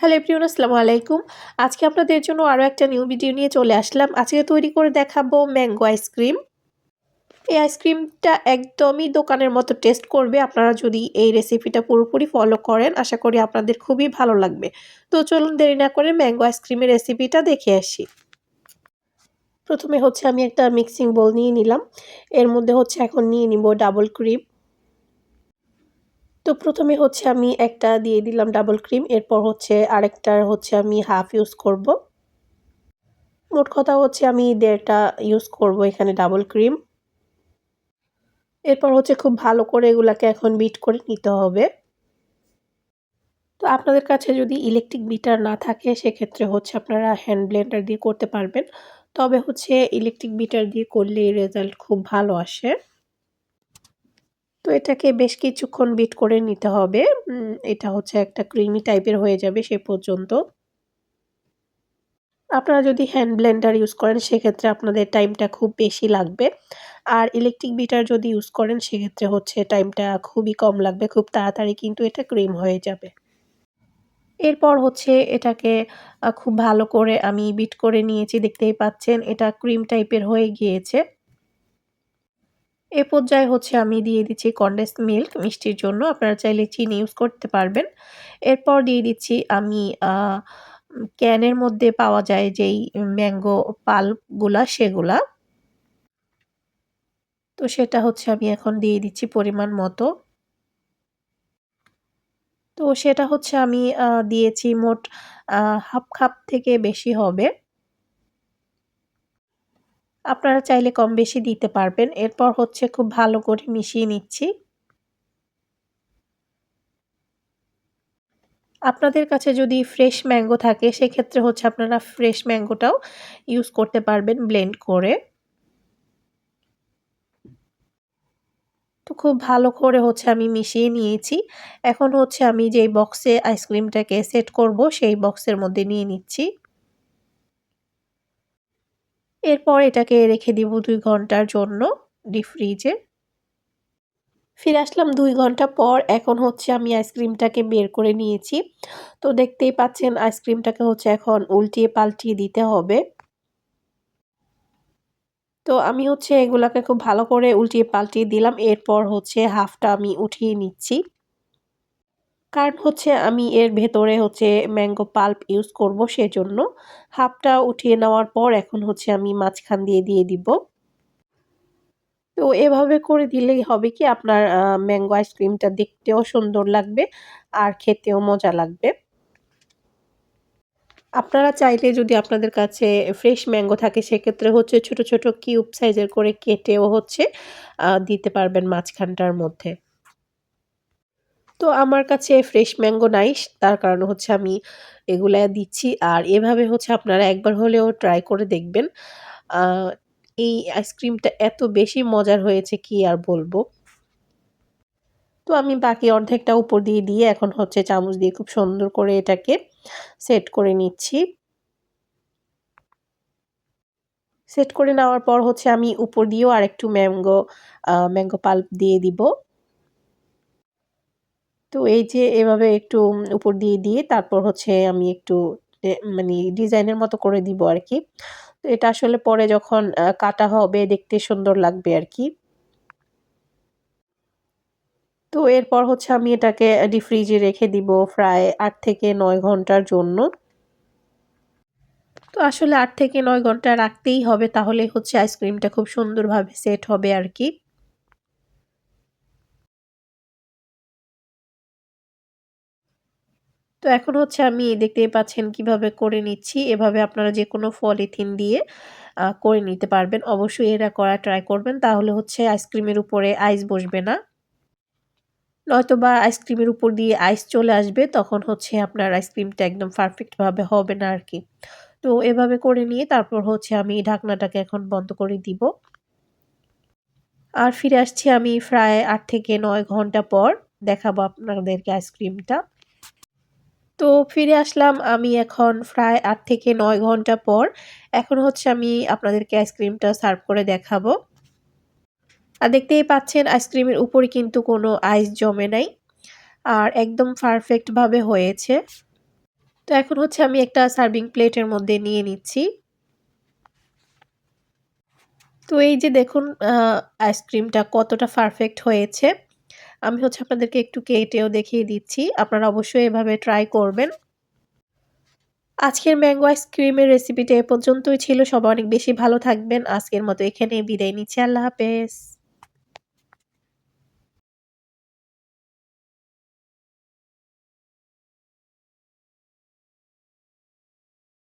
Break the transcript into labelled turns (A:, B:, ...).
A: Hello everyone, আসসালামু আলাইকুম। আজকে আপনাদের জন্য আরও একটা নিউ ভিডিও নিয়ে চলে আসলাম। আজকে তৈরি করে দেখাবো ম্যাঙ্গো আইসক্রিম। এই আইসক্রিমটা একদমই দোকানের মতো টেস্ট করবে। আপনারা যদি এই রেসিপিটা পুরোপুরি ফলো করেন, আশা করি আপনাদের খুবই ভালো লাগবে। তো চলুন দেরি না করে ম্যাঙ্গো আইসক্রিমের রেসিপিটা দেখে আসি। প্রথমে হচ্ছে আমি একটা মিক্সিং বোল নিয়ে নিলাম। এর মধ্যে হচ্ছে এখন নিয়ে নিব ডাবল ক্রিম। তো প্রথমে হচ্ছে আমি একটা দিয়ে দিলাম ডাবল ক্রিম, এরপর হচ্ছে আরেকটার হচ্ছে আমি হাফ ইউজ করব। মোট কথা হচ্ছে আমি 1.5টা ইউজ করব এখানে ডাবল ক্রিম। এরপর হচ্ছে খুব ভালো করে এগুলাকে এখন বিট করে নিতে হবে। তো আপনাদের কাছে যদি ইলেকট্রিক বিটার না থাকে সেক্ষেত্রে হচ্ছে আপনারা হ্যান্ড ব্লেন্ডার দিয়ে করতে পারবেন। তবে হচ্ছে ইলেকট্রিক বিটার দিয়ে করলে রেজাল্ট খুব ভালো আসে। তো এটাকে বেশ কিছুক্ষণ বিট করে নিতে হবে। এটা হচ্ছে একটা ক্রিমি টাইপের হয়ে যাবে সে পর্যন্ত। আপনারা যদি হ্যান্ড ব্লেন্ডার ইউজ করেন সেক্ষেত্রে আপনাদের টাইমটা খুব বেশি লাগবে। আর ইলেকট্রিক বিটার যদি ইউজ করেন সেক্ষেত্রে হচ্ছে টাইমটা খুবই কম লাগবে। খুব তাড়াতাড়ি কিন্তু এটা ক্রিম হয়ে যাবে। এরপর হচ্ছে এটাকে খুব ভালো করে আমি বিট করে নিয়েছি, দেখতেই পাচ্ছেন এটা ক্রিম টাইপের হয়ে গিয়েছে। এ পর্যায়ে হচ্ছে আমি দিয়ে দিচ্ছি কনডেন্স মিল্ক মিষ্টির জন্য। আপনারা চাইলে চিনি ইউজ করতে পারবেন। এরপর দিয়ে দিচ্ছি আমি ক্যানের মধ্যে পাওয়া যায় যেই ম্যাঙ্গো পাল্প গুলা সেগুলা। তো সেটা হচ্ছে আমি এখন দিয়ে দিচ্ছি পরিমাণ মতো। তো সেটা হচ্ছে আমি দিয়েছি মোট আ হাফ কাপ থেকে বেশি হবে। আপনারা চাইলে কম বেশি দিতে পারবেন। এরপর হচ্ছে খুব ভালো করে মিশিয়ে নিচ্ছি। আপনাদের কাছে যদি ফ্রেশ ম্যাঙ্গো থাকে সেক্ষেত্রে হচ্ছে আপনারা ফ্রেশ ম্যাঙ্গোটাও ইউজ করতে পারবেন ব্লেন্ড করে। তো খুব ভালো করে হচ্ছে আমি মিশিয়ে নিয়েছি। এখন হচ্ছে আমি যেই বক্সে আইসক্রিমটাকে সেট করব সেই বক্সের মধ্যে নিয়ে নিচ্ছি। এরপর এটাকে রেখে দিব ২ ঘন্টার জন্য ডিপ ফ্রিজে। ফিরে আসলাম ২ ঘন্টা পর। এখন হচ্ছে আমি আইসক্রিমটাকে বের করে নিয়েছি। তো দেখতেই পাচ্ছেন আইসক্রিমটাকে হচ্ছে এখন উল্টিয়ে পাল্টিয়ে দিতে হবে। তো আমি হচ্ছে এগুলাকে খুব ভালো করে উল্টিয়ে পাল্টিয়ে দিলাম। এরপর হচ্ছে হাফটা আমি উঠিয়ে নিচ্ছি। কারণ হচ্ছে আমি এর ভেতরে হচ্ছে ম্যাঙ্গো পাল্প ইউজ করব সেজন্য। হাফটা উঠিয়ে নেওয়ার পর এখন হচ্ছে আমি মাঝখান দিয়ে দিব। তো এভাবে করে দিলেই হবে কি আপনার ম্যাঙ্গো আইসক্রিমটা দেখতেও সুন্দর লাগবে আর খেতেও মজা লাগবে। আপনারা চাইলে যদি আপনাদের কাছে ফ্রেশ ম্যাঙ্গো থাকে সেক্ষেত্রে হচ্ছে ছোট, ছোট কিউব সাইজের করে কেটেও হচ্ছে দিতে পারবেন মাঝখানটার মধ্যে। তো আমার কাছে ফ্রেশ ম্যাঙ্গো নাই তার কারণে হচ্ছে আমি এগুলা দিচ্ছি। আর এভাবে হচ্ছে আপনারা একবার হলেও ট্রাই করে দেখবেন। আ এই আইসক্রিমটা এত বেশি মজার হয়েছে কি আর বলব। তো আমি বাকি অর্ধেকটা উপর দিয়ে এখন হচ্ছে চামচ দিয়ে খুব সুন্দর করে এটাকে সেট করে নিচ্ছি। সেট করে নেওয়ার পর হচ্ছে আমি উপর দিয়েও আরেকটু ম্যাঙ্গো পাল্প দিয়ে দিব। তো এই যে এভাবে একটু উপর দিয়ে তারপর হচ্ছে আমি একটু মানে ডিজাইনের মতো করে দিব আরকি। তো এটা আসলে পরে যখন কাটা হবে দেখতে সুন্দর লাগবে আরকি। তো এরপর হচ্ছে আমি এটাকে ডিপ ফ্রিজে রেখে দিব প্রায় ৮ থেকে ৯ ঘন্টার জন্য। তো আসলে ৮ থেকে ৯ ঘন্টা রাখতেই হবে তাহলে হচ্ছে আইসক্রিমটা খুব সুন্দরভাবে সেট হবে আরকি। তো এখন হচ্ছে আমি দেখতেই পাচ্ছেন কিভাবে করে নিচ্ছি। এভাবে আপনারা যেকোনো পলিথিন দিয়ে করে নিতে পারবেন। অবশ্যই এটা করা ট্রাই করবেন। তাহলে হচ্ছে আইসক্রিমের উপরে আইস বসবে না। নয়তোবা আইসক্রিমের উপর দিয়ে আইস চলে আসবে তখন হচ্ছে আপনার আইসক্রিমটা একদম পারফেক্ট ভাবে হবে না আরকি। তো এভাবে করে নিয়ে তারপর হচ্ছে আমি ঢাকনাটাকে এখন বন্ধ করে দিব। আর ফিরে আসছি আমি প্রায় ৮ থেকে ৯ ঘন্টা পর। দেখাবো আপনাদেরকে আইসক্রিমটা। তো ফিরে আসলাম আমি এখন প্রায় ৮ থেকে ৯ ঘন্টা পর। এখন হচ্ছে আমি আপনাদেরকে আইসক্রিমটা সার্ভ করে দেখাবো। আর দেখতেই পাচ্ছেন আইসক্রিমের উপরে কিন্তু কোনো আইস জমে নাই। আর একদম পারফেক্ট ভাবে হয়েছে। তো এখন হচ্ছে আমি একটা সার্ভিং প্লেটের মধ্যে নিয়ে নিচ্ছি। তো এই যে দেখুন আইসক্রিমটা কতটা পারফেক্ট হয়েছে। আমি হচ্ছে আপনাদেরকে একটু কেটেও দেখিয়ে দিচ্ছি। আপনারা অবশ্যই এভাবে ট্রাই করবেন। আজকের ম্যাঙ্গো আইসক্রিমের রেসিপিটা এ পর্যন্তই ছিল। সবাই অনেক বেশি ভালো থাকবেন। আজকের মতো এখানেই বিদায় নিচ্ছি। আল্লাহ হাফেজ।